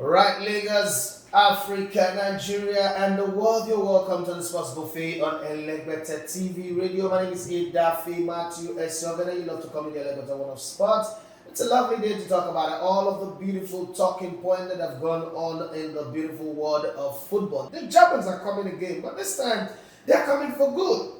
Right, Lagos, Africa, Nigeria, and the world, you're welcome to the Sports Buffet on Elegbete TV Radio. My name is Idafi Matthew S. You love to come in the Elegbete One of Sports. It's a lovely day to talk about all of the beautiful talking points that have gone on in the beautiful world of football. The Japanese are coming again, but this time they're coming for good.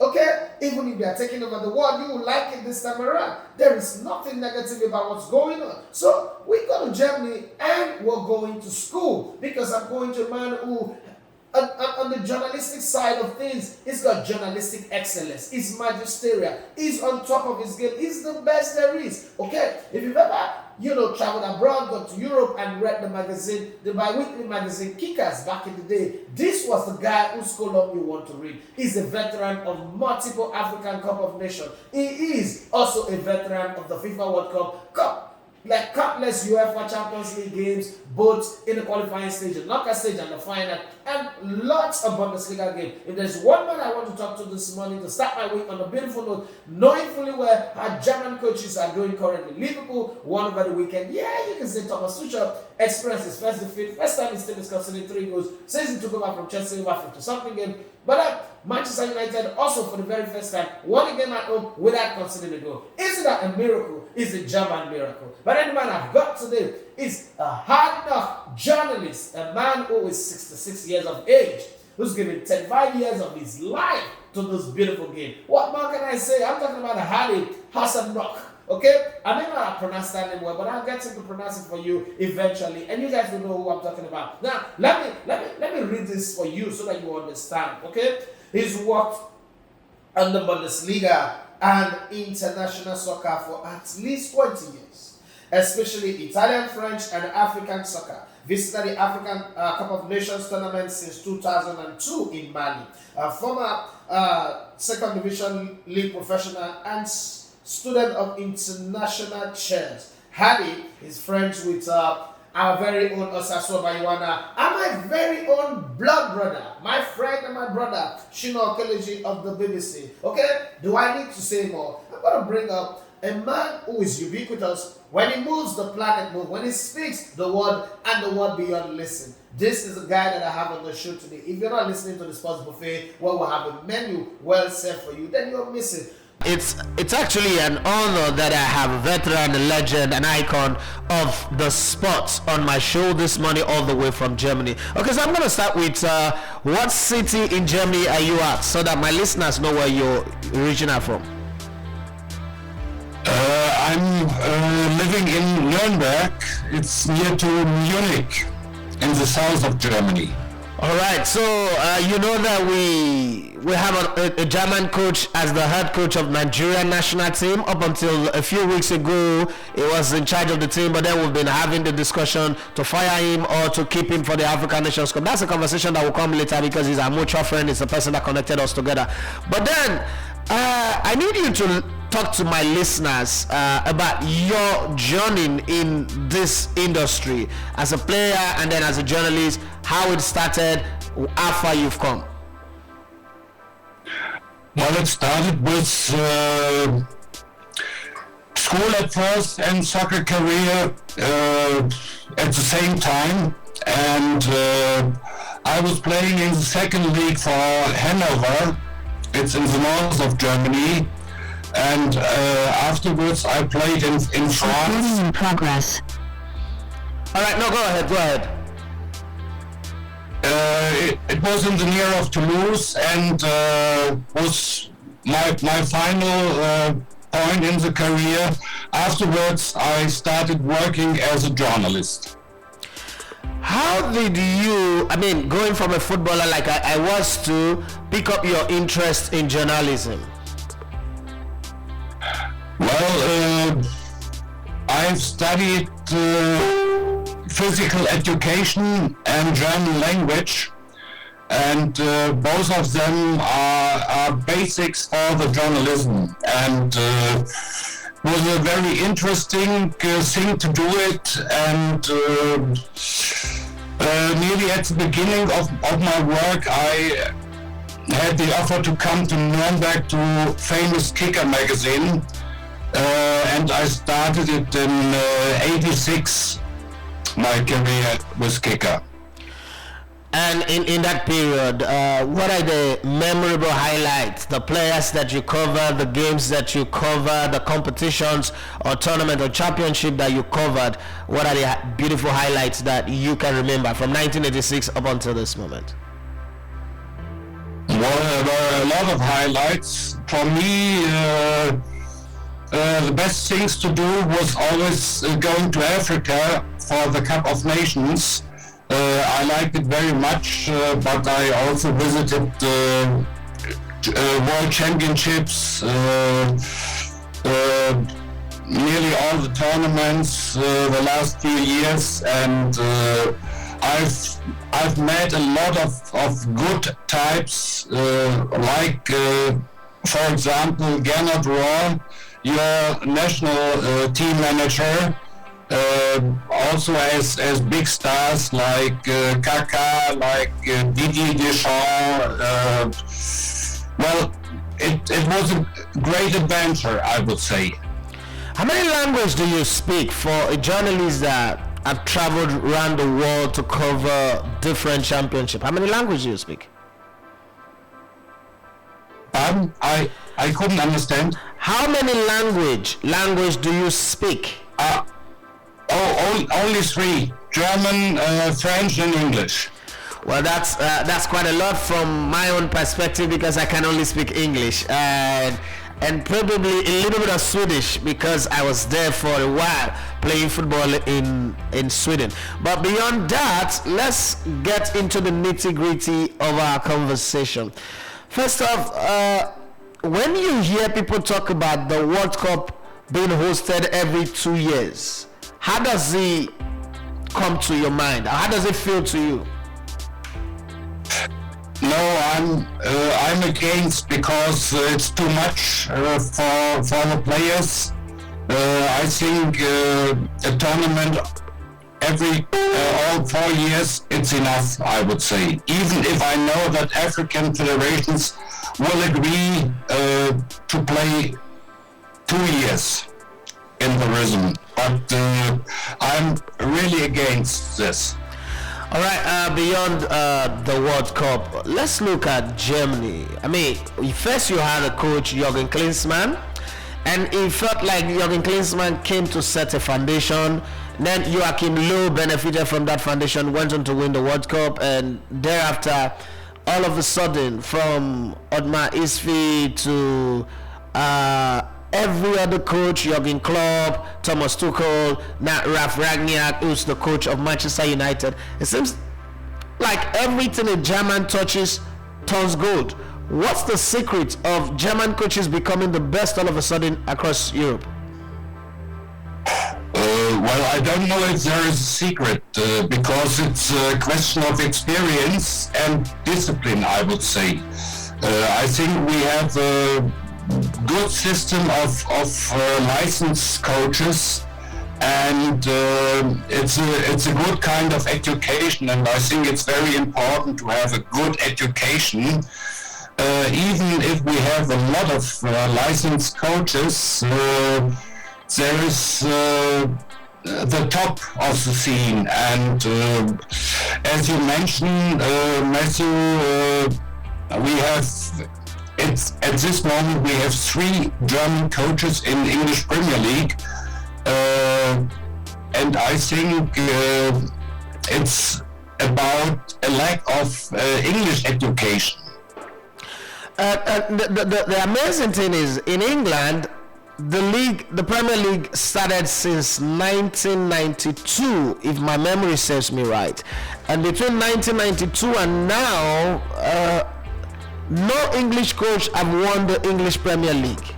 Okay, even if they are taking over the world, you will like it this time around. There is nothing negative about what's going on. So we go to Germany and we're going to school because I'm going to a man who, on the journalistic side of things, he's got journalistic excellence. He's magisterial. He's on top of his game. He's the best there is. Okay, if you've ever traveled abroad, gone to Europe and read the magazine, the bi-weekly magazine Kickers back in the day, this was the guy whose column you want to read. He's a veteran of multiple African Cup of Nations. He is also a veteran of the FIFA World Cup. Like countless UEFA Champions League games, both in the qualifying stage, the knockout stage, and the final, and lots of Bundesliga games. If there's one man I want to talk to this morning to start my week on a beautiful note, knowing fully well how German coaches are doing currently. Liverpool won over the weekend. Yeah, you can say Thomas Tuchel experienced his first defeat. First time his team is conceding 3 goals since he took over from Chelsea over 50-something game. But Manchester United also for the very first time won a game at home without conceding a goal. Isn't that a miracle? It's a German miracle. But any man I've got today is a hard knock journalist, a man who is 66 years of age, who's given 35 years of his life to this beautiful game. What more can I say? I'm talking about Hadi Hassanrock. Okay? I may not have pronounced that name well, but I'll get him to pronounce it for you eventually, and you guys will know who I'm talking about. Now, let me read this for you so that you understand. Okay? He's worked on the Bundesliga and international soccer for at least 20 years, especially Italian, French, and African soccer. Visited the African Cup of Nations tournament since 2002 in Mali. Former second division league professional and student of international chess. Hadi is friends with our very own Osaso Bayuana and my very own blood brother, my friend and my brother, Shino Okeleji of the BBC. Okay, do I need to say more? I'm going to bring up a man who is ubiquitous. When he moves, the planet moves. When he speaks, the world and the world beyond listen. This is the guy that I have on the show today. If you're not listening to the Sports Buffet, where we'll have a menu well set for you, then you're missing. It's actually an honor that I have a veteran, a legend, an icon of the sports on my show this morning, all the way from Germany. Okay, so I'm going to start with what city in Germany are you at, so that my listeners know where you're originally from. I'm living in Nuremberg. It's near to Munich, in the south of Germany. All right, so you know that we have a German coach as the head coach of Nigerian national team. Up until a few weeks ago, he was in charge of the team, but then we've been having the discussion to fire him or to keep him for the African Nations Cup. That's a conversation that will come later because he's a mutual friend. He's a person that connected us together. But then I need you to talk to my listeners about your journey in this industry as a player and then as a journalist, how it started, how far you've come. Well, it started with school at first and soccer career at the same time, and I was playing in the second league for Hanover. It's in the north of Germany, and afterwards I played in France. Recording in progress. All right, no, go ahead. It was in the near of Toulouse, and was my final point in the career. Afterwards, I started working as a journalist. How did you, going from a footballer like I was to pick up your interest in journalism? Well, I've studied physical education and German language, and both of them are basics for the journalism, and was a very interesting thing to do it, and nearly at the beginning of my work I had the offer to come to Nuremberg to famous Kicker magazine, and I started it in '86 my career was kicker. And in that period, what are the memorable highlights? The players that you cover, the games that you cover, the competitions or tournament or championship that you covered. What are the beautiful highlights that you can remember from 1986 up until this moment? Well, there were a lot of highlights. For me, the best things to do was always going to Africa for the Cup of Nations. I liked it very much, but I also visited World Championships, nearly all the tournaments the last few years, and I've met a lot of good types, like for example Gernot Rohr, your national team manager. Also as big stars like Kaká, like Didier Deschamps. Well, it was a great adventure, I would say. How many languages do you speak for a journalist that have traveled around the world to cover different championships? How many languages do you speak? I couldn't understand. How many language do you speak? Only three: German, French, and English. Well, that's quite a lot from my own perspective because I can only speak English and probably a little bit of Swedish because I was there for a while playing football in Sweden. But beyond that, let's get into the nitty-gritty of our conversation. First off, when you hear people talk about the World Cup being hosted every 2 years, how does it come to your mind? How does it feel to you? No, I'm against because it's too much for the players. I think a tournament every all 4 years it's enough. I would say, even if I know that African federations will agree to play 2 years in the rhythm, but I'm really against this. All right, beyond the World Cup, let's look at Germany. I mean, first you had a coach, Jürgen Klinsmann, and it felt like Jürgen Klinsmann came to set a foundation. Then Joachim Löw benefited from that foundation, went on to win the World Cup, and thereafter, all of a sudden, from Otmar Hitzfeld to every other coach, Jürgen Klopp, Thomas Tuchel, now Ralf Rangnick, who's the coach of Manchester United. It seems like everything a German touches turns gold. What's the secret of German coaches becoming the best all of a sudden across Europe? Well, I don't know if there is a secret because it's a question of experience and discipline, I would say. I think we have a good system of licensed coaches, and it's a good kind of education, and I think it's very important to have a good education. Even if we have a lot of licensed coaches, there is the top of the scene, and as you mentioned, Matthew, we have at this moment we have 3 German coaches in the English Premier League, and I think it's about a lack of English education. The amazing thing is, in England, the Premier League started since 1992, if my memory serves me right. And between 1992 and now, no English coach have won the English Premier League.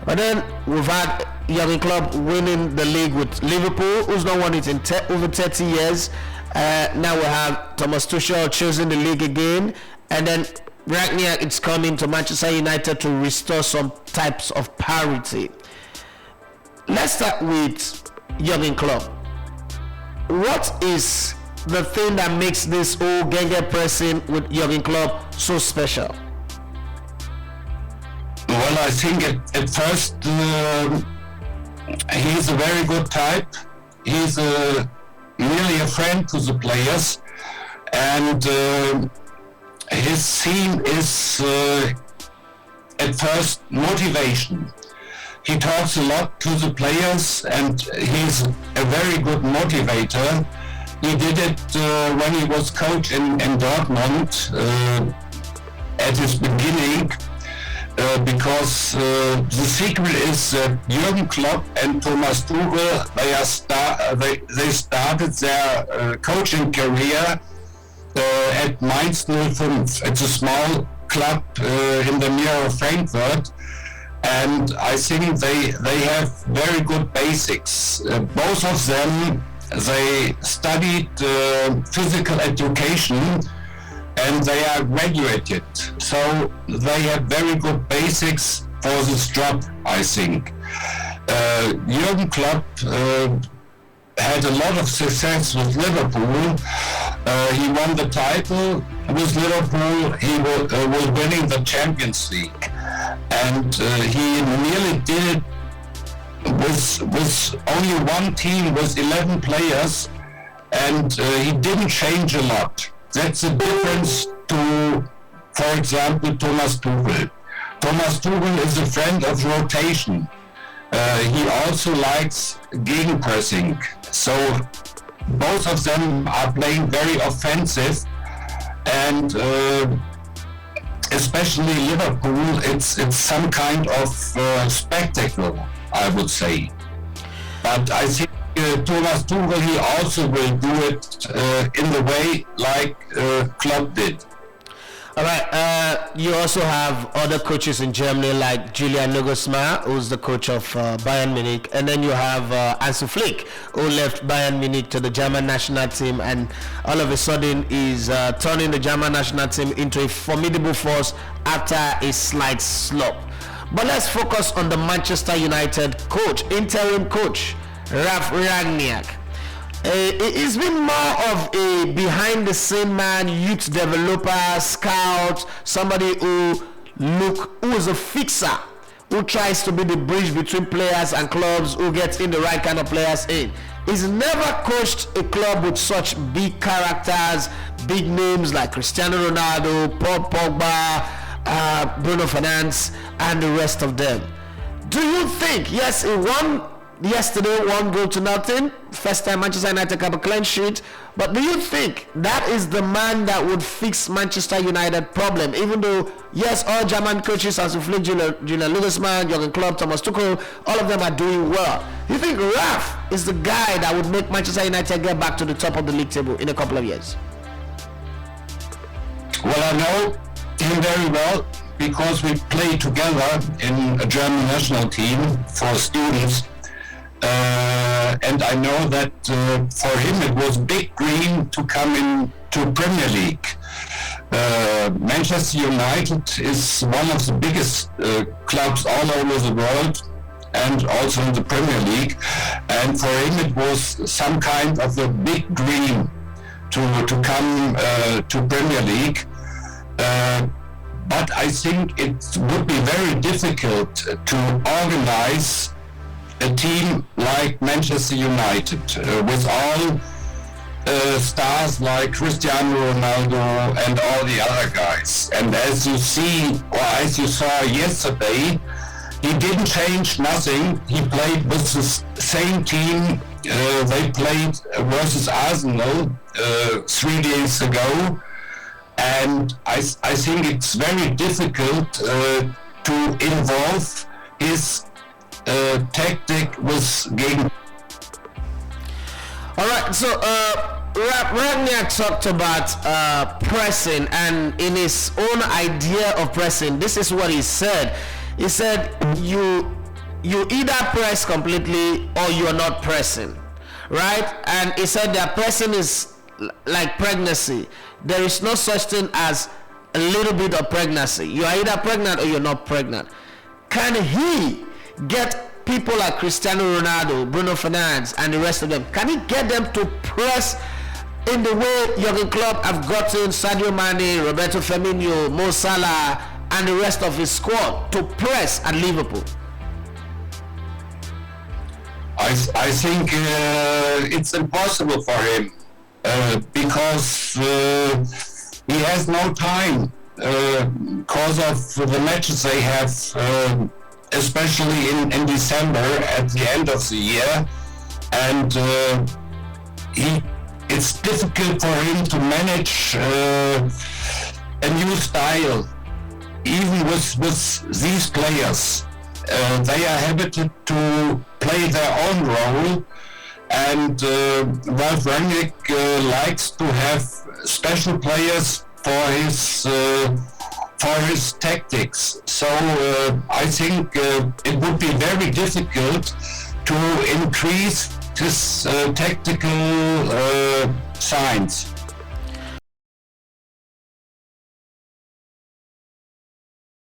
But then we've had Jürgen Klopp winning the league with Liverpool, who's not won it in over 30 years. Now we have Thomas Tuchel choosing the league again, and then Rangnick is coming to Manchester United to restore some types of parity. Let's start with Jürgen Klopp. What is the thing that makes this whole Genge pressing with Jürgen Klopp so special? Well, I think at first he's a very good type. He's a really a friend to the players, and his theme is at first motivation. He talks a lot to the players, and he's a very good motivator. He did it when he was coach in Dortmund at his beginning, because the secret is that Jürgen Klopp and Thomas Tuchel, they started their coaching career at Mainz 05. It's a small club in the near of Frankfurt, and I think they have very good basics. Both of them, they studied physical education, and they are graduated, so they have very good basics for this job, I think. Jürgen Klopp had a lot of success with Liverpool. He won the title with Liverpool. He was winning the Champions League, and he nearly did it with only one team, with 11 players, and he didn't change a lot. That's the difference to, for example, Thomas Tuchel. Thomas Tuchel is a friend of rotation. He also likes gegenpressing. So both of them are playing very offensive, and especially Liverpool, it's some kind of spectacle, I would say. But I think Thomas Tuchel, he also will do it in the way like Klopp did. All right. You also have other coaches in Germany like Julian Nagelsmann, who's the coach of Bayern Munich, and then you have Hansi Flick, who left Bayern Munich to the German national team, and all of a sudden is turning the German national team into a formidable force after a slight slump. But let's focus on the Manchester United coach, interim coach, Ralf Rangnick. He's been more of a behind-the-scene man, youth developer, scout, somebody who is a fixer, who tries to be the bridge between players and clubs, who gets in the right kind of players in. He's never coached a club with such big characters, big names like Cristiano Ronaldo, Paul Pogba, Bruno Fernandes, and the rest of them. Do you think, yes, he won yesterday, 1-0, first time Manchester United have a clean sheet, but do you think that is the man that would fix Manchester United problem? Even though, yes, all German coaches, as Flick, Julian Nagelsmann, Jürgen Klopp, Thomas Tuchel, all of them are doing well. Do you think Ralf is the guy that would make Manchester United get back to the top of the league table in a couple of years? Well, I know him very well because we played together in a German national team for students. And I know that for him it was big dream to come into Premier League. Manchester United is one of the biggest clubs all over the world, and also in the Premier League. And for him it was some kind of a big dream to come to Premier League. But I think it would be very difficult to organize a team like Manchester United with all stars like Cristiano Ronaldo and all the other guys. And as you see, or as you saw yesterday, he didn't change nothing. He played with the same team. They played versus Arsenal 3 days ago. And I think it's very difficult to involve his tactic with game. All right, so Rangnick talked about pressing, and in his own idea of pressing, this is what he said. He said, you either press completely or you're not pressing, right? And he said that pressing is like pregnancy. There is no such thing as a little bit of pregnancy. You are either pregnant or you're not pregnant. Can he get people like Cristiano Ronaldo, Bruno Fernandes, and the rest of them, can he get them to press in the way Jürgen Klopp have gotten Sadio Mane, Roberto Firmino, Mo Salah, and the rest of his squad to press at Liverpool? I I think it's impossible for him because he has no time because of the matches they have, especially in December at the end of the year, and it's difficult for him to manage a new style, even with these players. They are habited to play their own role, and Ralf Rangnick likes to have special players for his tactics. So I think it would be very difficult to increase his tactical signs.